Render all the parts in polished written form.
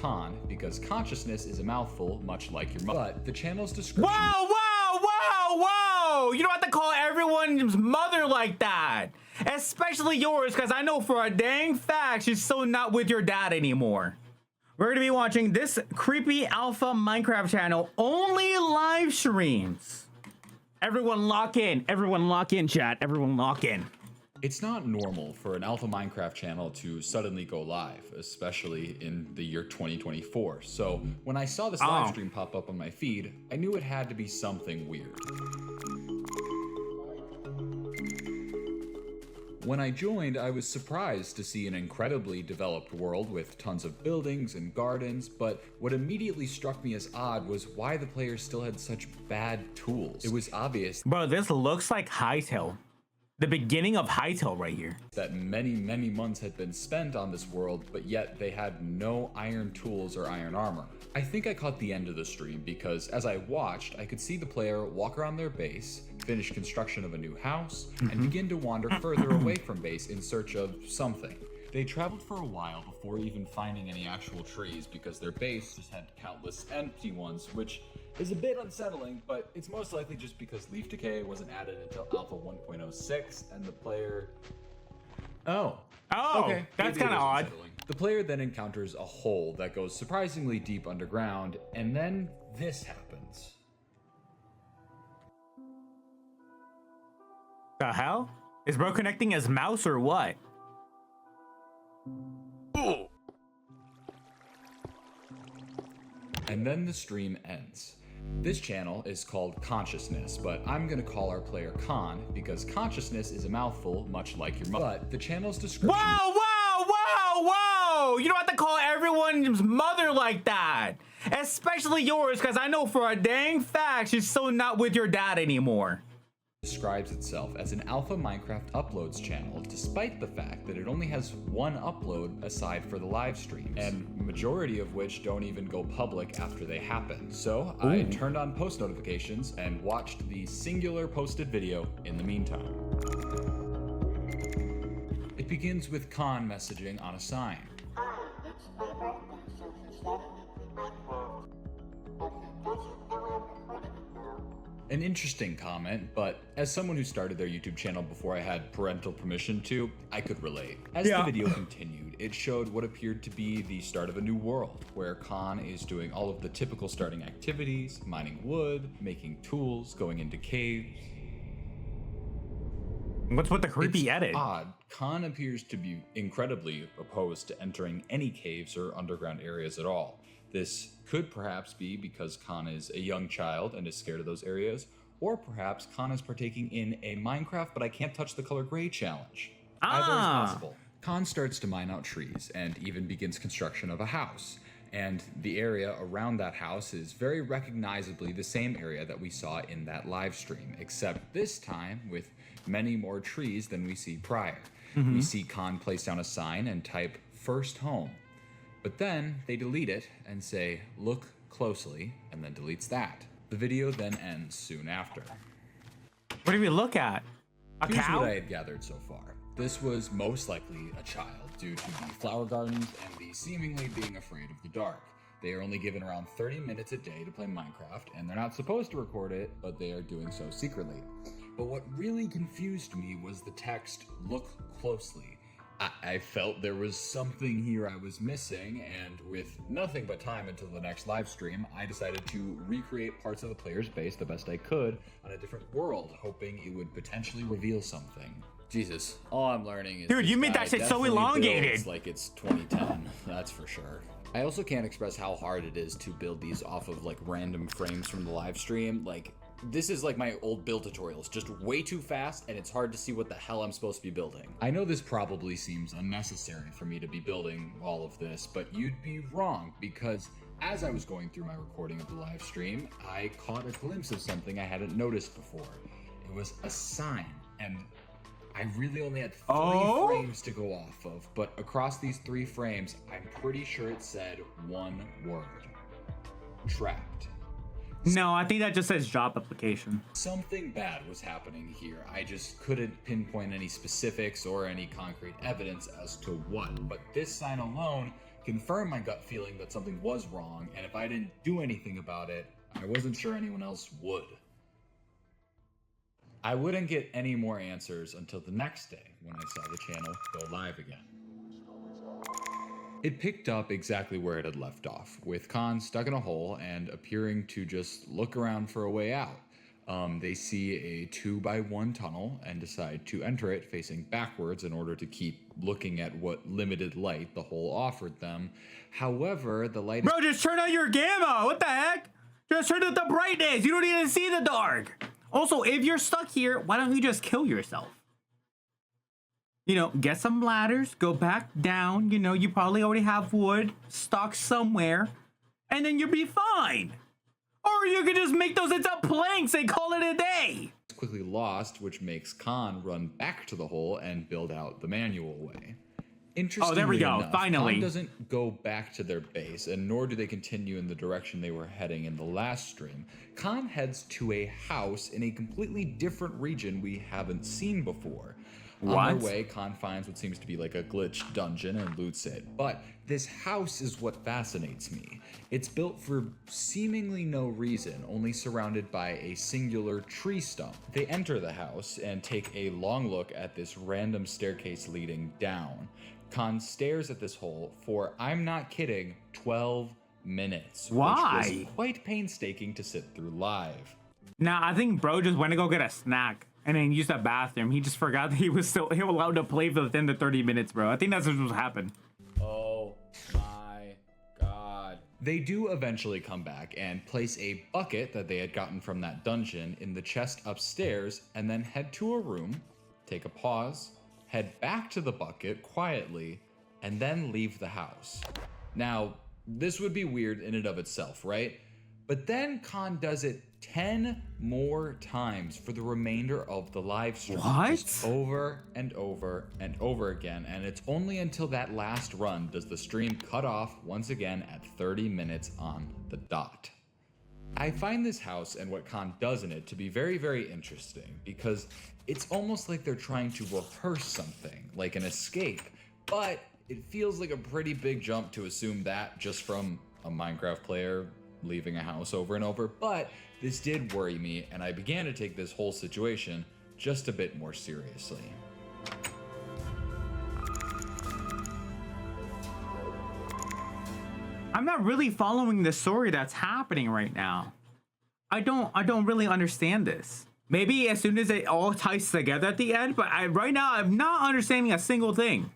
con because consciousness is a mouthful, much like your mother. But the channel's description. Whoa, whoa, whoa, whoa! You don't have to call everyone's mother like that, especially yours, because I know for a dang fact she's so not with your dad anymore. We're gonna be watching this creepy alpha Minecraft channel only live streams. Everyone lock in. Everyone lock in, chat. Everyone lock in. It's not normal for an alpha Minecraft channel to suddenly go live, especially in the year 2024. So when I saw this live stream pop up on my feed, I knew it had to be something weird. When I joined, I was surprised to see an incredibly developed world with tons of buildings and gardens, but what immediately struck me as odd was why the players still had such bad tools. It was obvious, Bro, this looks like Hytale. The beginning of Hytale right here. That many months had been spent on this world, but yet they had no iron tools or iron armor. I think I caught the end of the stream because as I watched, I could see the player walk around their base, finish construction of a new house, and begin to wander further away from base in search of something. They traveled for a while before even finding any actual trees because their base just had countless empty ones, which is a bit unsettling, but it's most likely just because leaf decay wasn't added until alpha 1.06 and the player... Okay, that's kind of odd. The player then encounters a hole that goes surprisingly deep underground, and then this happens. The hell? Is bro connecting his mouse or what? And then the stream ends. This channel is called Consciousness, but I'm gonna call our player Con because consciousness is a mouthful, much like your mother. But the channel's description. Whoa, whoa, whoa, whoa! You don't have to call everyone's mother like that, especially yours, because I know for a dang fact she's so not with your dad anymore. Describes itself as an alpha Minecraft uploads channel, despite the fact that it only has one upload aside for the live streams, and majority of which don't even go public after they happen. So I turned on post notifications and watched the singular posted video in the meantime. It begins with Khan messaging on a sign. An interesting comment, but as someone who started their YouTube channel before I had parental permission to, I could relate. As the video continued, it showed what appeared to be the start of a new world, where Khan is doing all of the typical starting activities, mining wood, making tools, going into caves. What's with the creepy edit? Odd. Khan appears to be incredibly opposed to entering any caves or underground areas at all. This could perhaps be because Khan is a young child and is scared of those areas, or perhaps Khan is partaking in a Minecraft but I can't touch the color gray challenge. Either is possible. Khan starts to mine out trees and even begins construction of a house. And the area around that house is very recognizably the same area that we saw in that live stream, except this time with many more trees than we see prior. We see Khan place down a sign and type "first home." But then they delete it and say, "look closely," and then deletes that. The video then ends soon after. What do we look at? A Here's cow? what I had gathered so far. This was most likely a child due to the flower gardens and the seemingly being afraid of the dark. They are only given around 30 minutes a day to play Minecraft, and they're not supposed to record it, but they are doing so secretly. But what really confused me was the text, "look closely." I felt there was something here I was missing, and with nothing but time until the next live stream, I decided to recreate parts of the player's base the best I could on a different world, hoping it would potentially reveal something. Jesus, all I'm learning is Dude, you made that shit so elongated. It's like it's 2010, that's for sure. I also can't express how hard it is to build these off of like random frames from the live stream. Like, this is like my old build tutorials, just way too fast, and it's hard to see what the hell I'm supposed to be building. I know this probably seems unnecessary for me to be building all of this, but you'd be wrong, because as I was going through my recording of the live stream, I caught a glimpse of something I hadn't noticed before. It was a sign, and I really only had 3 frames to go off of, but across these 3 frames, I'm pretty sure it said one word: trapped. No, I think that just says job application. Something bad was happening here. I just couldn't pinpoint any specifics or any concrete evidence as to what, but this sign alone confirmed my gut feeling that something was wrong, and if I didn't do anything about it, I wasn't sure anyone else would. I wouldn't get any more answers until the next day when I saw the channel go live again. It picked up exactly where it had left off, with Khan stuck in a hole and appearing to just look around for a way out. They see a 2x1 tunnel and decide to enter it facing backwards in order to keep looking at what limited light the hole offered them. However, the light Bro, just turn on your gamma. What the heck? Just turn up the brightness. You don't even see the dark. Also, if you're stuck here, why don't you just kill yourself? You know, get some ladders, go back down. You know, you probably already have wood stocked somewhere, and then you'll be fine. Or you could just make those into planks and call it a day. is quickly lost, which makes Khan run back to the hole and build out the manual way. Interestingly there we go, enough, finally. Khan doesn't go back to their base, and nor do they continue in the direction they were heading in the last stream. Khan heads to a house in a completely different region we haven't seen before. On their way, Khan finds what seems to be like a glitched dungeon and loots it. But this house is what fascinates me. It's built for seemingly no reason, only surrounded by a singular tree stump. They enter the house and take a long look at this random staircase leading down. Khan stares at this hole for, I'm not kidding, 12 minutes. Why? Which was quite painstaking to sit through live. Nah, I think bro just went to go get a snack and then used the bathroom. He just forgot that he was still allowed to play within the 30 minutes, bro. I think that's what happened. Oh my god. They do eventually come back and place a bucket that they had gotten from that dungeon in the chest upstairs, and then head to a room, take a pause, head back to the bucket quietly, and then leave the house. Now, this would be weird in and of itself, right? But then Khan does it 10 more times for the remainder of the live stream. What? Just over and over and over again, and it's only until that last run does the stream cut off once again at 30 minutes on the dot. I find this house and what Khan does in it to be very, very interesting because it's almost like they're trying to rehearse something, like an escape, but it feels like a pretty big jump to assume that just from a Minecraft player leaving a house over and over, but this did worry me, and I began to take this whole situation just a bit more seriously. I'm not really following the story that's happening right now. I don't really understand this. Maybe as soon as it all ties together at the end, but right now I'm not understanding a single thing.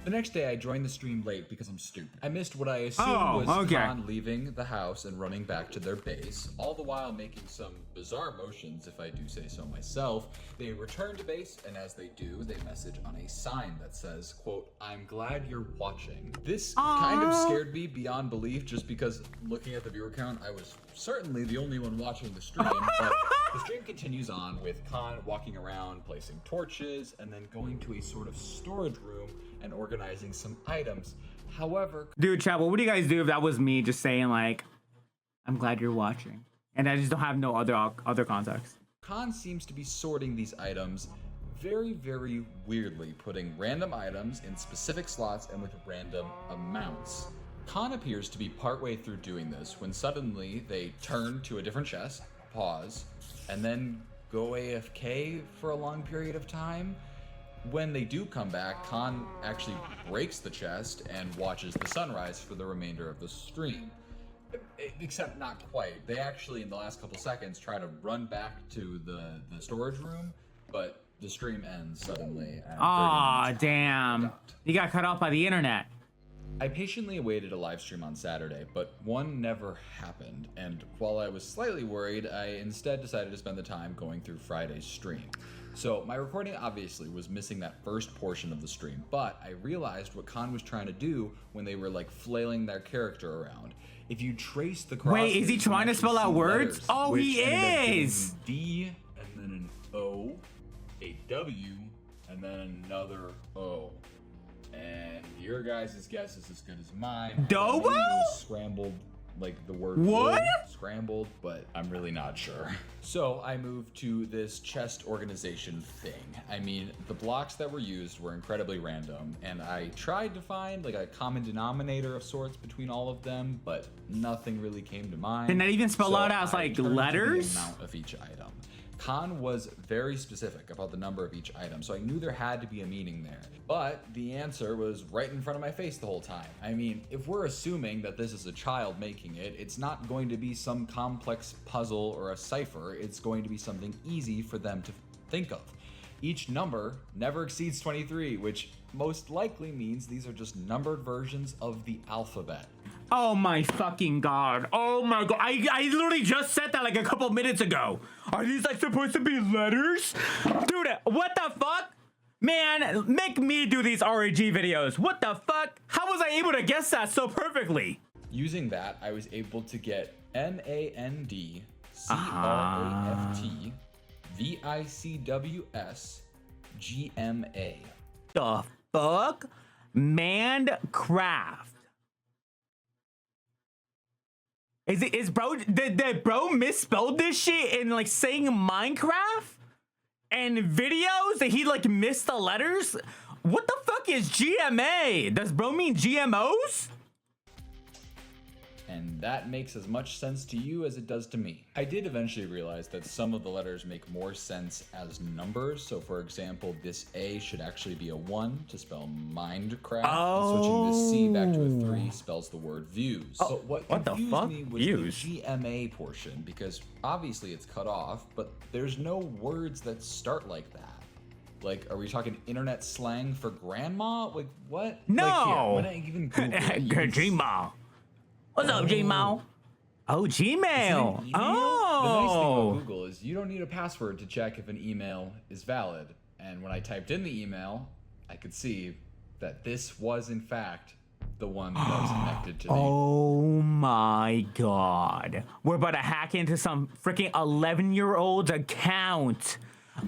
The next day, I joined the stream late because I'm stupid. I missed what I assumed was Khan leaving the house and running back to their base, all the while making some bizarre motions, if I do say so myself. They return to base, and as they do, they message on a sign that says, quote, I'm glad you're watching. This kind of scared me beyond belief, just because looking at the viewer count, I was certainly the only one watching the stream, but the stream continues on with Khan walking around, placing torches, and then going to a sort of storage room and organizing some items. However, dude, chat, what would you guys do if that was me just saying like, I'm glad you're watching, and I just don't have no other context? Khan seems to be sorting these items very, very weirdly, putting random items in specific slots and with random amounts. Khan appears to be partway through doing this when suddenly they turn to a different chest, pause, and then go AFK for a long period of time. When they do come back, Khan actually breaks the chest and watches the sunrise for the remainder of the stream. Except not quite. They actually, in the last couple seconds, try to run back to the storage room, but the stream ends suddenly. Aw, damn. You got cut off by the internet. I patiently awaited a live stream on Saturday, but one never happened, and while I was slightly worried, I instead decided to spend the time going through Friday's stream. So my recording obviously was missing that first portion of the stream, but I realized what Khan was trying to do when they were like flailing their character around. If you trace the cross, wait, is he trying to spell out words? Oh, he is. D and then an O, a W, and then another O. And your guys' guess is as good as mine. Dobo? Scrambled like the word what? wood scrambled, but I'm really not sure. So I moved to this chest organization thing. I mean, the blocks that were used were incredibly random, and I tried to find like a common denominator of sorts between all of them, but nothing really came to mind. And that even spell So out as I like turned to letters? the amount of each item. Khan was very specific about the number of each item, so I knew there had to be a meaning there. But the answer was right in front of my face the whole time. I mean, if we're assuming that this is a child making it, it's not going to be some complex puzzle or a cipher. It's going to be something easy for them to think of. Each number never exceeds 23, which most likely means these are just numbered versions of the alphabet. Oh my fucking god. Oh my god. I literally just said that like a couple minutes ago. Are these like supposed to be letters? Dude, what the fuck? Man, make me do these RAG videos. What the fuck? How was I able to guess that so perfectly? Using that, I was able to get MANDCRAFT VICWS GMA. The fuck? Mandcraft. Is bro, did bro misspelled this shit in like saying Minecraft? And videos that he like missed the letters? What the fuck is GMA? Does bro mean GMOs? And that makes as much sense to you as it does to me. I did eventually realize that some of the letters make more sense as numbers. So for example, this A should actually be a 1 to spell Mindcraft. Oh. And switching this C back to a 3 spells the word views. Oh, but what the confused fuck? me was Views? the GMA portion, because obviously it's cut off, but there's no words that start like that. Like, are we talking internet slang for grandma? Like, what? No. Like, here, when I even Google it, you can Gmail. What's up, Gmail? Oh, Gmail. Is it an email? Oh. The nice thing about Google is you don't need a password to check if an email is valid. And when I typed in the email, I could see that this was in fact the one that was connected to me. Oh my god. We're about to hack into some freaking 11-year-old's account.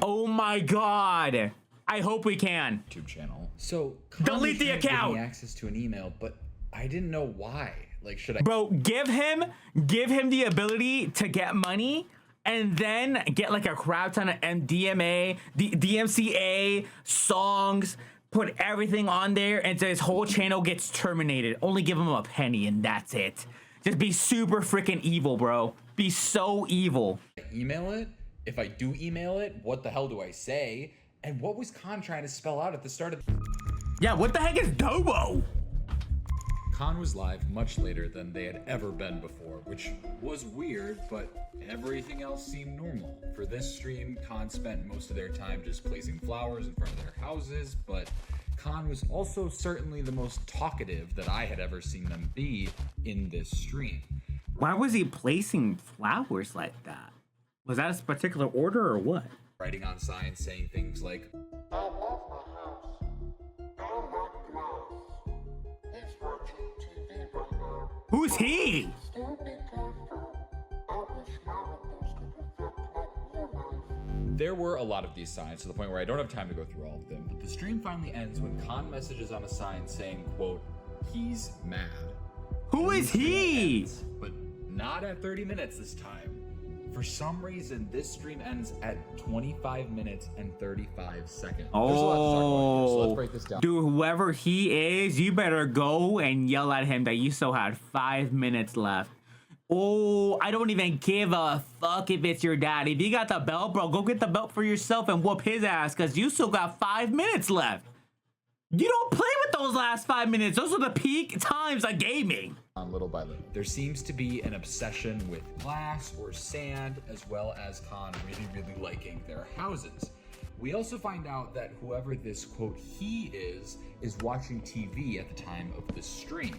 Oh my god. I hope we can. YouTube channel. So Delete the account. Give me access to an email, but I didn't know why. Like, should I? Bro, give him the ability to get money and then get like a crap ton of MDMA, DMCA, songs, put everything on there, and so his whole channel gets terminated. Only give him a penny and that's it. Just be super freaking evil, bro. Be so evil. Email it? If I do email it, what the hell do I say? And what was Khan trying to spell out at the start of Yeah, what the heck is Dobo? Khan was live much later than they had ever been before, which was weird, but everything else seemed normal. For this stream, Khan spent most of their time just placing flowers in front of their houses, but Khan was also certainly the most talkative that I had ever seen them be in this stream. Why was he placing flowers like that? Was that a particular order or what? Writing on signs saying things like, I love my house. I don't like glass. He's watching TV right now. Who's he? Still be careful. I wish nowadays could reflect like real life. there were a lot of these signs to the point where I don't have time to go through all of them, but the stream finally ends when Khan messages on a sign saying, quote, he's mad. Who is he? Ends, but not at 30 minutes this time. For some reason, this stream ends at 25 minutes and 35 seconds. There's a lot to talk about here, so let's break this down. Dude, whoever he is, you better go and yell at him that you still had 5 minutes left. Oh, I don't even give a fuck if it's your dad. If you got the belt, bro, go get the belt for yourself and whoop his ass, because you still got 5 minutes left. You don't play with those last 5 minutes. Those are the peak times of gaming. Little by little. There seems to be an obsession with glass or sand, as well as Khan really liking their houses. We also find out that whoever this quote he is watching TV at the time of the stream.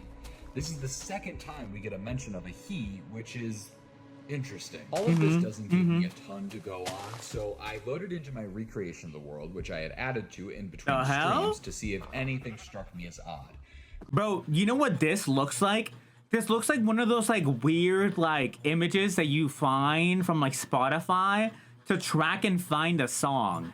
This is the second time we get a mention of a he, which is interesting. All of this doesn't give me a ton to go on, so I loaded into my recreation of the world, which I had added to in between streams to see if anything struck me as odd. Bro, you know what this looks like? This looks like one of those like weird like images that you find from like Spotify to track and find a song.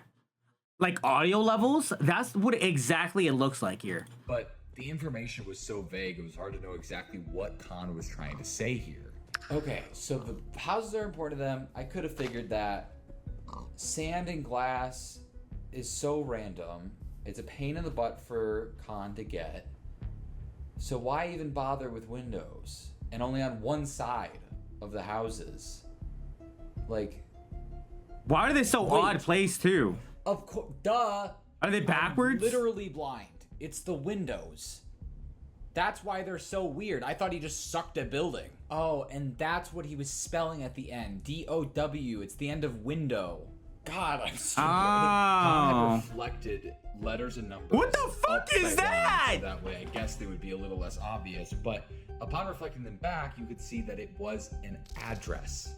Like audio levels, that's what exactly it looks like here. But The information was so vague, it was hard to know exactly what Khan was trying to say here. Okay, so the houses are important to them. I could have figured that. Sand and glass is so random. It's a pain in the butt for Khan to get. So why even bother with windows? And only on one side of the houses. Like, why are they so odd placed too? of course, duh. Are they backwards? I'm literally blind. It's the windows. That's why they're so weird. I thought he just sucked at building. Oh, and that's what he was spelling at the end. D-O-W. It's the end of window. God, I'm stupid. Khan had Oh. reflected letters and numbers. What the fuck is upside down, that? so that way, I guess they would be a little less obvious. But upon reflecting them back, you could see that it was an address.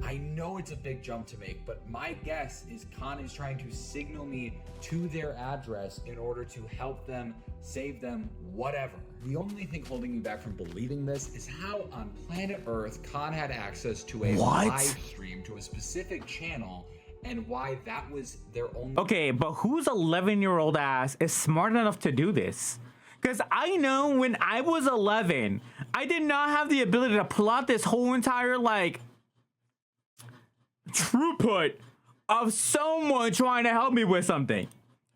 I know it's a big jump to make, but my guess is Khan is trying to signal me to their address in order to help them, save them, whatever. The only thing holding me back from believing this is how on planet Earth Khan had access to a live stream to a specific channel, and why that was their only. Okay, but whose 11-year-old ass is smart enough to do this? Because I know when I was 11, I did not have the ability to plot this whole entire, like, throughput of someone trying to help me with something.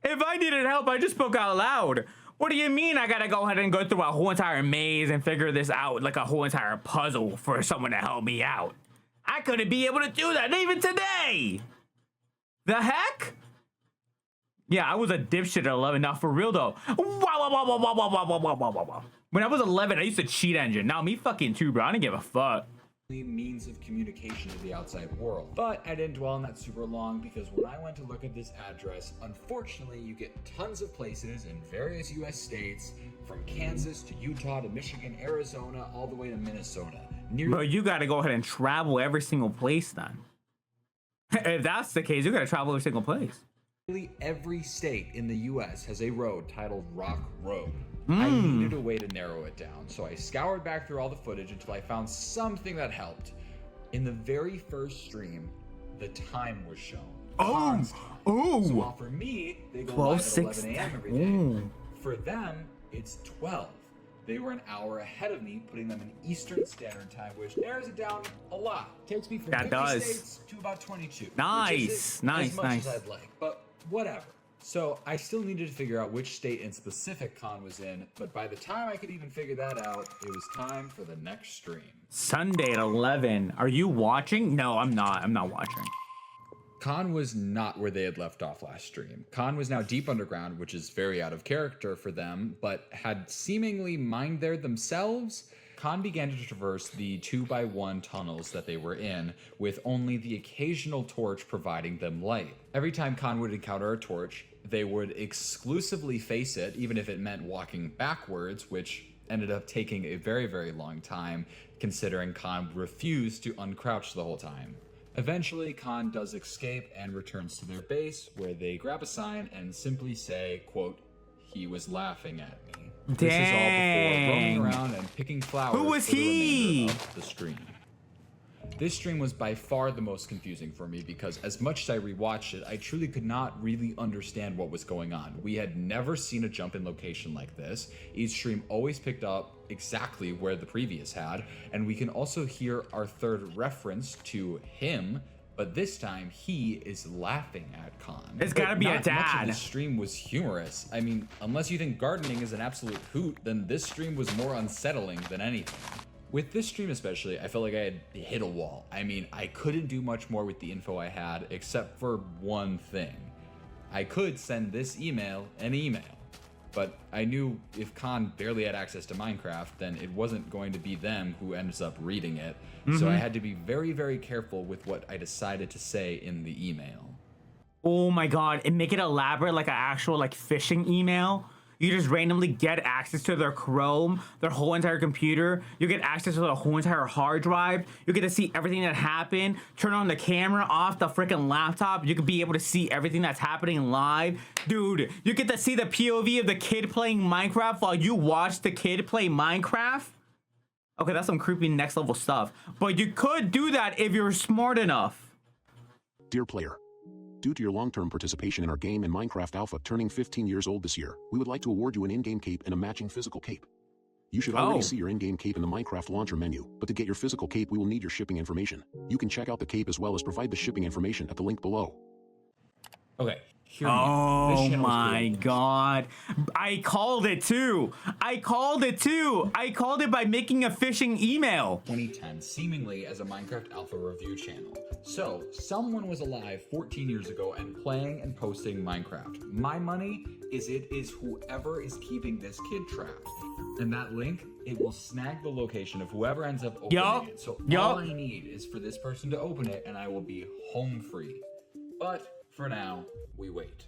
If I needed help, I just spoke out loud. What do you mean I gotta go ahead and go through a whole entire maze and figure this out, like a whole entire puzzle for someone to help me out? I couldn't be able to do that even today. The heck? Yeah, I was a dipshit at 11. Now, for real though. When I was 11, I used to cheat engine. Now, me fucking too, bro. I didn't give a fuck. Means of communication to the outside world. But I didn't dwell on that super long because when I went to look at this address, unfortunately, you get tons of places in various US states, from Kansas to Utah to Michigan, Arizona, all the way to Minnesota. Bro, you gotta go ahead and travel every single place then. If that's the case, you gotta travel every single place. Nearly every state in the US has a road titled Rock Road. I needed a way to narrow it down, so I scoured back through all the footage until I found something that helped. In the very first stream, the time was shown. Constantly. So while for me, they go live at 11 a.m. every day. For them, it's 12. They were an hour ahead of me, putting them in Eastern Standard Time, which narrows it down a lot. Takes me from 50 states to about 22. Nice, as much as I'd like, but whatever. So I still needed to figure out which state in specific Khan was in, but by the time I could even figure that out, it was time for the next stream. Sunday at 11. Are you watching? No, I'm not. I'm not watching. Khan was not where they had left off last stream. Khan was now deep underground, which is very out of character for them, but had seemingly mined there themselves. Khan began to traverse the 2x1 tunnels that they were in, with only the occasional torch providing them light. Every time Khan would encounter a torch, they would exclusively face it, even if it meant walking backwards, which ended up taking a very, very long time, considering Khan refused to uncrouch the whole time. Eventually, Khan does escape and returns to their base, where they grab a sign and simply say, quote, "He was laughing at me." This is all before roaming around and picking flowers. Who was for the he? remainder of the stream. This stream was by far the most confusing for me because as much as I rewatched it, I truly could not really understand what was going on. We had never seen a jump in location like this. Each stream always picked up exactly where the previous had, and we can also hear our third reference to him, but this time he is laughing at Khan. It's gotta be a Not much dad. of this stream was humorous. I mean, unless you think gardening is an absolute hoot, then this stream was more unsettling than anything. With this stream especially, I felt like I had hit a wall. I mean, I couldn't do much more with the info I had except for one thing. I could send this email an email, but I knew if Khan barely had access to Minecraft, then it wasn't going to be them who ends up reading it. So I had to be very, very careful with what I decided to say in the email. Oh my god, and make it elaborate like an actual like phishing email. You just randomly get access to their Chrome, their whole entire computer. You get access to the whole entire hard drive. You get to see everything that happened. Turn on the camera off the freaking laptop. You can be able to see everything that's happening live. Dude, you get to see the POV of the kid playing Minecraft while you watch the kid play Minecraft. Okay, that's some creepy next level stuff. But you could do that if you're smart enough. Dear player, Due to your long-term participation in our game and Minecraft Alpha turning 15 years old this year, we would like to award you an in-game cape and a matching physical cape. You should already see your in-game cape in the Minecraft launcher menu, but to get your physical cape we will need your shipping information. You can check out the cape as well as provide the shipping information at the link below. Okay. Hear me out. This Oh channel's my good. god. I called it too. I called it by making a phishing email. 2010, seemingly as a Minecraft Alpha review channel. So, someone was alive 14 years ago and playing and posting Minecraft. My money is it is whoever is keeping this kid trapped. And that link, it will snag the location of whoever ends up opening it. So all I need is for this person to open it and I will be home free. But for now, we wait.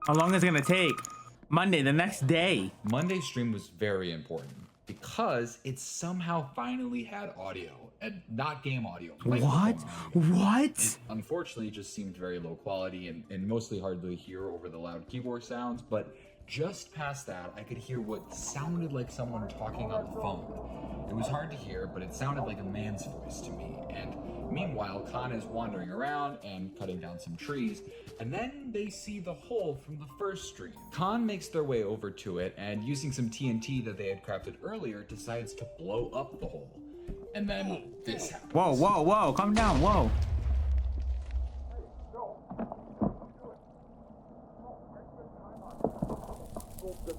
How long is it gonna take? Monday, the next day. Monday's stream was very important because it somehow finally had audio and not game audio. What? Microphone audio. What? It unfortunately just seemed very low quality and mostly hard to hear over the loud keyboard sounds, but just past that, I could hear what sounded like someone talking on the phone. It was hard to hear, but it sounded like a man's voice to me. And meanwhile, Khan is wandering around and cutting down some trees, and then they see the hole from the first stream. Khan makes their way over to it, and using some TNT that they had crafted earlier, decides to blow up the hole. And then this happens. Whoa, whoa, whoa, calm down, whoa.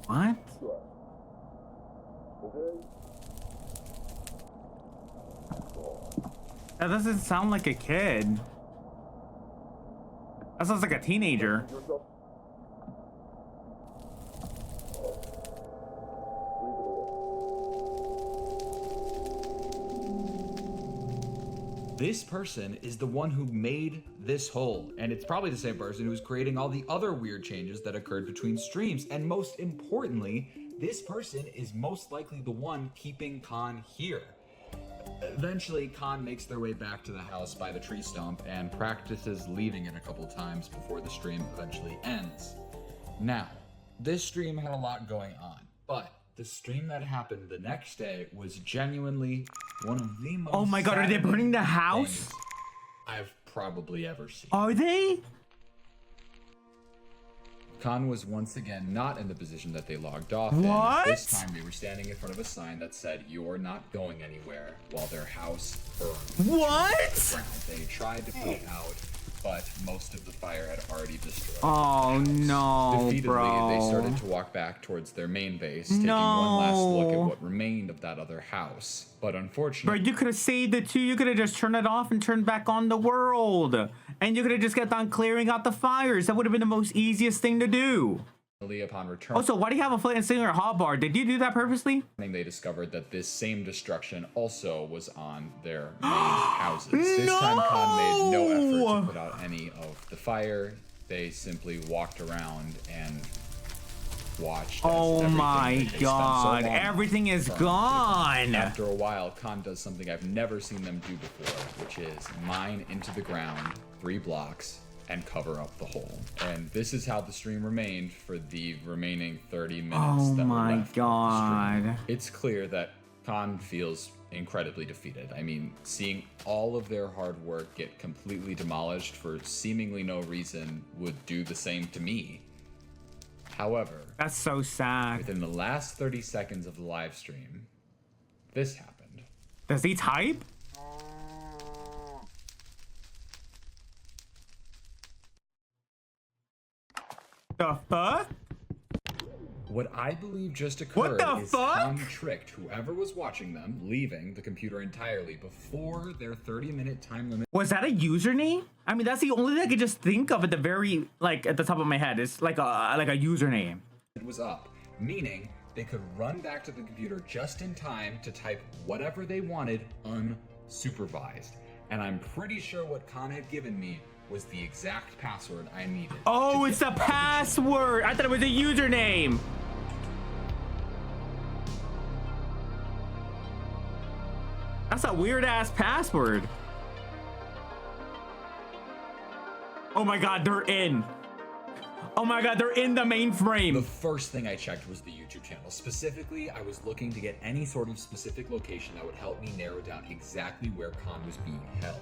What? That doesn't sound like a kid. That sounds like a teenager. This person is the one who made this hole, and it's probably the same person who's creating all the other weird changes that occurred between streams, and most importantly, this person is most likely the one keeping Khan here. Eventually, Khan makes their way back to the house by the tree stump and practices leaving it a couple times before the stream eventually ends. Now, this stream had a lot going on, but the stream that happened the next day was genuinely one of the most Oh my god, are they burning the house? things I've probably ever seen. Are they? Khan was once again not in the position that they logged off What? in. This time they were standing in front of a sign that said, "You're not going anywhere," while their house burned. What? They tried to put it out, but most of the fire had already destroyed Oh the house. no, Defeatedly, bro. they started to walk back towards their main base, taking one last look at what remained of that other house. But Bro, unfortunately, you could have saved it too. You could have just turned it off and turned back on the world. And you could have just kept on clearing out the fires. That would have been the most easiest thing to do. upon return, Also, why do you have a flint and singer hotbar? Did you do that purposely? they discovered that this same destruction also was on their main houses. This time Khan made no effort to put out any of the fire. They simply walked around and watched as Oh everything my that they spent so god, long everything is burned. gone. After a while, Khan does something I've never seen them do before, which is mine into the ground 3 blocks and cover up the hole. And this is how the stream remained for the remaining 30 minutes Oh that were my left of the stream. god. It's clear that Khan feels incredibly defeated. I mean, seeing all of their hard work get completely demolished for seemingly no reason would do the same to me. However, That's so sad. within the last 30 seconds of the live stream, this happened. Does he type? The fuck? What I believe just What occurred the is fuck? Khan tricked whoever was watching them, leaving the computer entirely before their 30-minute time limit Was that a username? I mean, that's the only thing I could just think of at the very, like, at the top of my head. It's like a username. was up, meaning they could run back to the computer just in time to type whatever they wanted unsupervised. And I'm pretty sure what Khan had given me was the exact password I needed. Oh, to it's get the back to password. I thought it was a username. That's a weird ass password. Oh my god, they're in. Oh my god, they're in the The mainframe. first thing I checked was the YouTube channel. Specifically, I was looking to get any sort of specific location that would help me narrow down exactly where Khan was being held.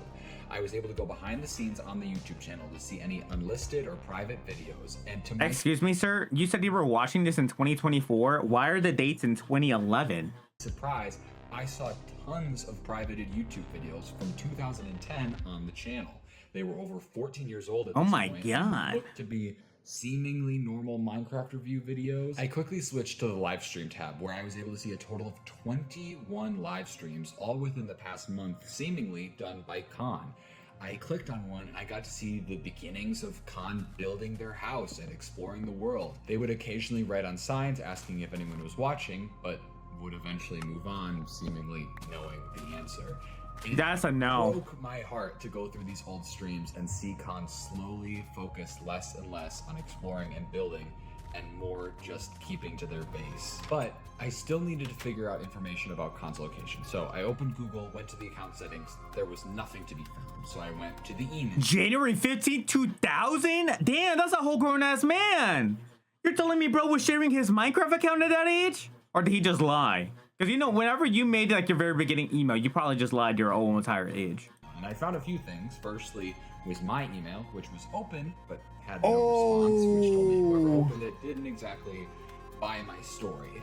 I was able to go behind the scenes on the YouTube channel to see any unlisted or private videos, and to my Excuse me, sir. You said you were watching this in 2024. Why are the dates in 2011? surprise, I saw tons of privated YouTube videos from 2010 on the channel. They were over 14 years old at this my point, God. and looked to be seemingly normal Minecraft review videos. I quickly switched to the live stream tab, where I was able to see a total of 21 live streams, all within the past month, seemingly done by Khan. I clicked on one and I got to see the beginnings of Khan building their house and exploring the world. They would occasionally write on signs asking if anyone was watching, but would eventually move on, seemingly knowing the answer. It That's a no. broke my heart to go through these old streams and see Khan slowly focus less and less on exploring and building, and more just keeping to their base. But I still needed to figure out information about Khan's location. So I opened Google, went to the account settings. There was nothing to be found. So I went to the email. January 15, 2000? Damn, that's a whole grown-ass man. You're telling me bro was sharing his Minecraft account at that age? Or did he just lie? Because, you know, whenever you made, like, your very beginning email, you probably just lied your whole entire age. And I found a few things. Firstly was my email, which was open, but had no response, which told me whoever opened it didn't exactly buy my story.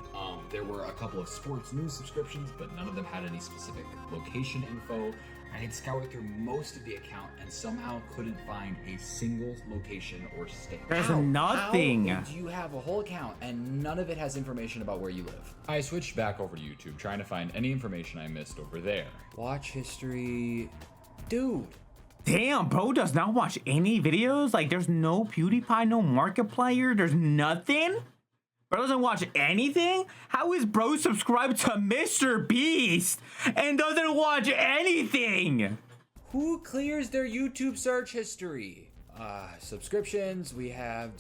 There were a couple of sports news subscriptions, but none of them had any specific location info. I had scoured through most of the account and somehow couldn't find a single location or state. There's How? nothing. How do you have a whole account and none of it has information about where you live? I switched back over to YouTube, trying to find any information I missed over there. Watch history. Dude. Damn, bro does not watch any videos? Like, there's no PewDiePie, no Markiplier, there's nothing? Bro doesn't watch anything? How is bro subscribed to Mr. Beast and doesn't watch anything? Who clears their YouTube search history? Subscriptions, we have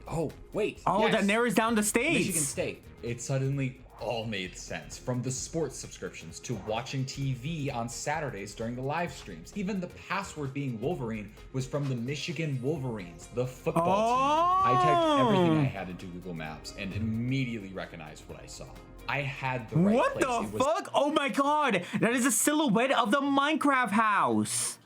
oh, wait. Oh, yes. that narrows down the states. Michigan State. It suddenly all made sense, from the sports subscriptions to watching TV on Saturdays during the live streams. Even the password being Wolverine was from the Michigan Wolverines, the football team. I typed everything I had into Google Maps and immediately recognized what I saw. I had the right What place. the It was fuck? Oh my god, that is a silhouette of the Minecraft house.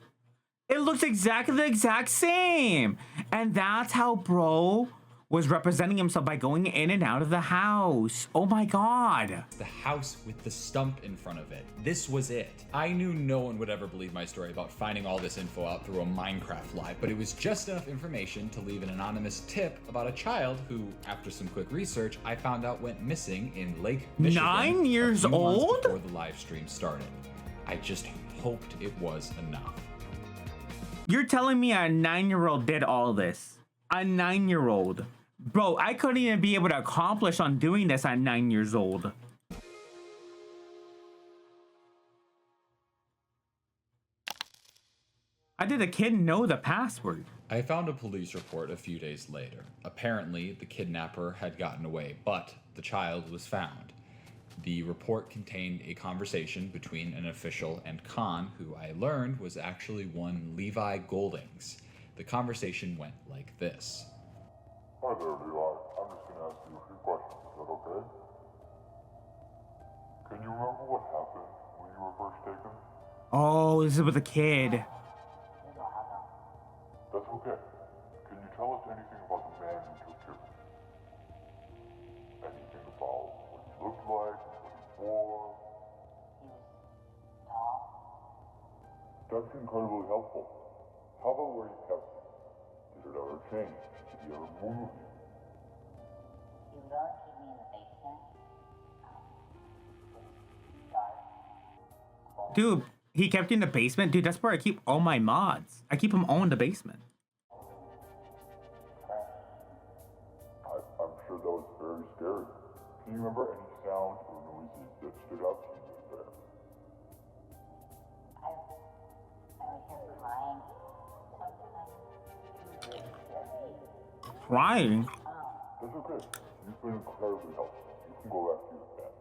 It looks exactly the exact same. And that's how bro was representing himself by going in and out of the house. Oh my god. the house with the stump in front of it. This was it. I knew no one would ever believe my story about finding all this info out through a Minecraft live, but it was just enough information to leave an anonymous tip about a child who, after some quick research, I found out went missing in Lake Michigan 9 years a few months old? before the live stream started. I just hoped it was enough. You're telling me a 9-year-old did all this? A 9-year-old. Bro, I couldn't even be able to accomplish on doing this at 9 years old. How did the kid know the password? I found a police report a few days later. Apparently, the kidnapper had gotten away, but the child was found. The report contained a conversation between an official and Khan, who I learned was actually one Levi Goldings. The conversation went like this. Hi there, Levi. I'm just gonna ask you a few questions. Is that okay? Can you remember what happened when you were first taken? Oh, this is with a kid. That's okay. Can you tell us anything about the man who took you? Anything about what he looked like, what he wore? That's incredibly helpful. How about where you kept him? Did it ever change? Did he ever move you? You don't keep me in the basement. Dark. Dude, he kept you in the basement? Dude, that's where I keep all my mods. I keep them all in the basement. I'm sure that was very scary. Can you remember any sounds or noises that stood out to you there? I was just crying. Sometimes. Crying? That's okay. You've been incredibly helpful. You can go back to your bed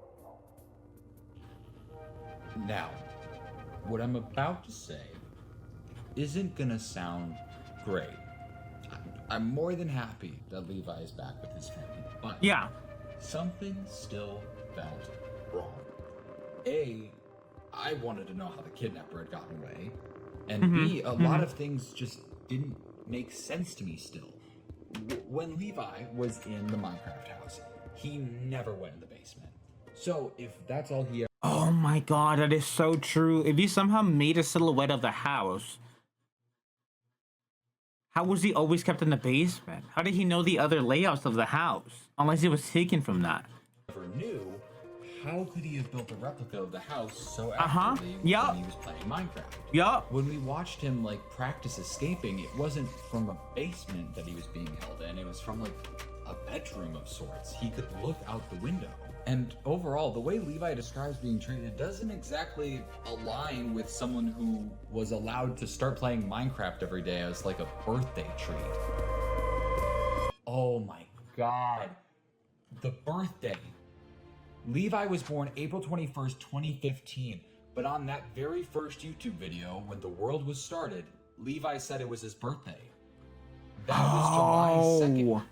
now. Now, what I'm about to say isn't gonna sound great. I'm more than happy that Levi is back with his family, but Yeah. something still felt wrong. I wanted to know how the kidnapper had gotten away. And B, a lot of things just didn't make sense to me still. When Levi was in the Minecraft house, he never went in the basement. So if that's all he ever... Oh my god, that is so true. If you somehow made a silhouette of the house, how was he always kept in the basement? How did he know the other layouts of the house? Unless it was taken from that. Never knew, how could he have built a replica of the house so accurately when he was playing Minecraft? Yup. When we watched him like practice escaping, it wasn't from a basement that he was being held in. It was from like a bedroom of sorts. He could look out the window. And overall, the way Levi describes being treated doesn't exactly align with someone who was allowed to start playing Minecraft every day as like a birthday treat. Oh my god. The birthday. Levi was born April 21st, 2015, but on that very first YouTube video, when the world was started, Levi said it was his birthday. That was July 2nd.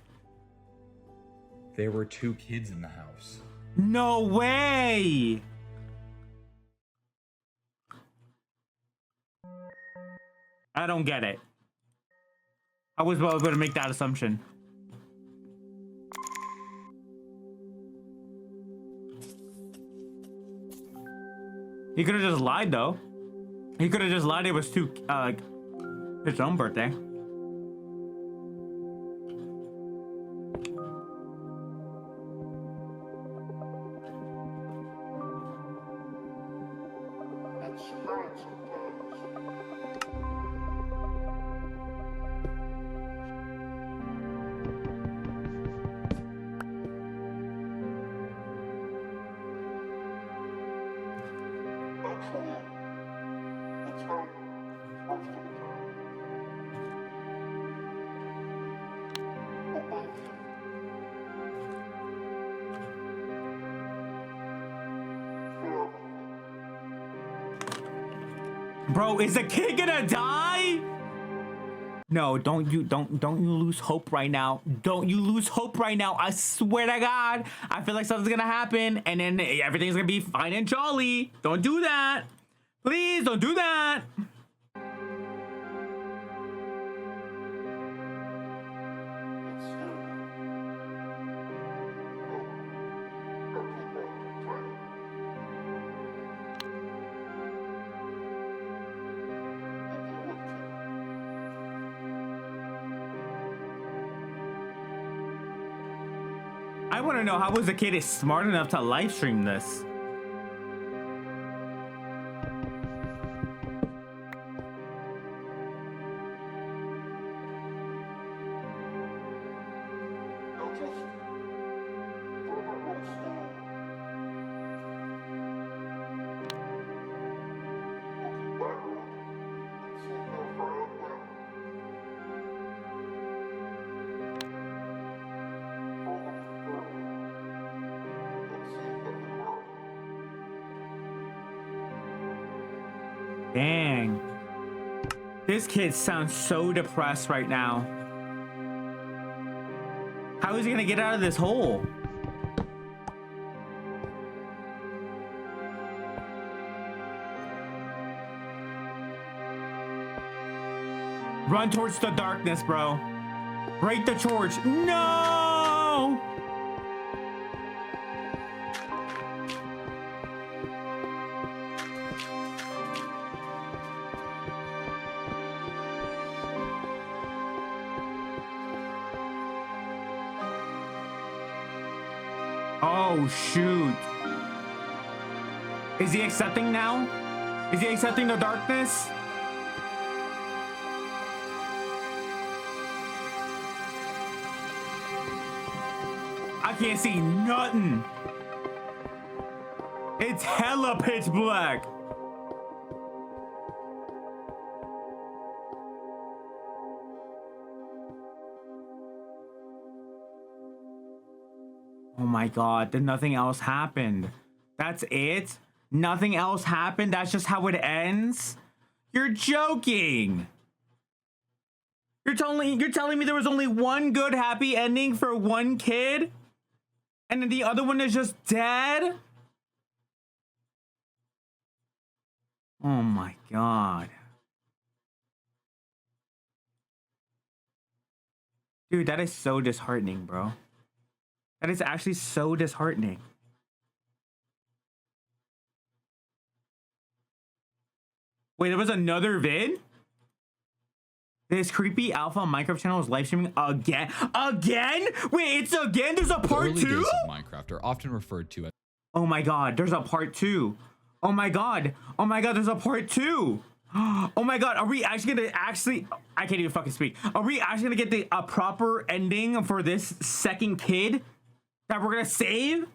There were 2 kids in the house. No way! I don't get it. I was well able to make that assumption. He could have just lied, though. He could have just lied it was his own birthday. Bro, is the kid gonna die? No, don't you lose hope right now. Don't you lose hope right now. I swear to God. I feel like something's gonna happen and then everything's gonna be fine and jolly. Don't do that. Please don't do that. I want to know how was the kid smart enough to live stream this? Dang. This kid sounds so depressed right now. How is he gonna get out of this hole? Run towards the darkness, bro. Break the torch. No! Oh, shoot. Is he accepting now? Is he accepting the darkness? I can't see nothing. It's hella pitch black. Oh my God, then nothing else happened. That's it? Nothing else happened? That's just how it ends? You're joking. You're telling me there was only one good happy ending for one kid? And then the other one is just dead? Oh my god. Dude, that is so disheartening, bro. That is actually so disheartening. Wait, there was another vid? This creepy alpha Minecraft channel is live streaming again? Again? Wait, it's again? There's a part early 2? days of Minecraft are often referred to as Oh my god, there's a part 2. Oh my god. Oh my god, there's a part 2. Oh my god, are we actually gonna I can't even fucking speak. Are we actually gonna get a proper ending for this second kid that we're gonna save?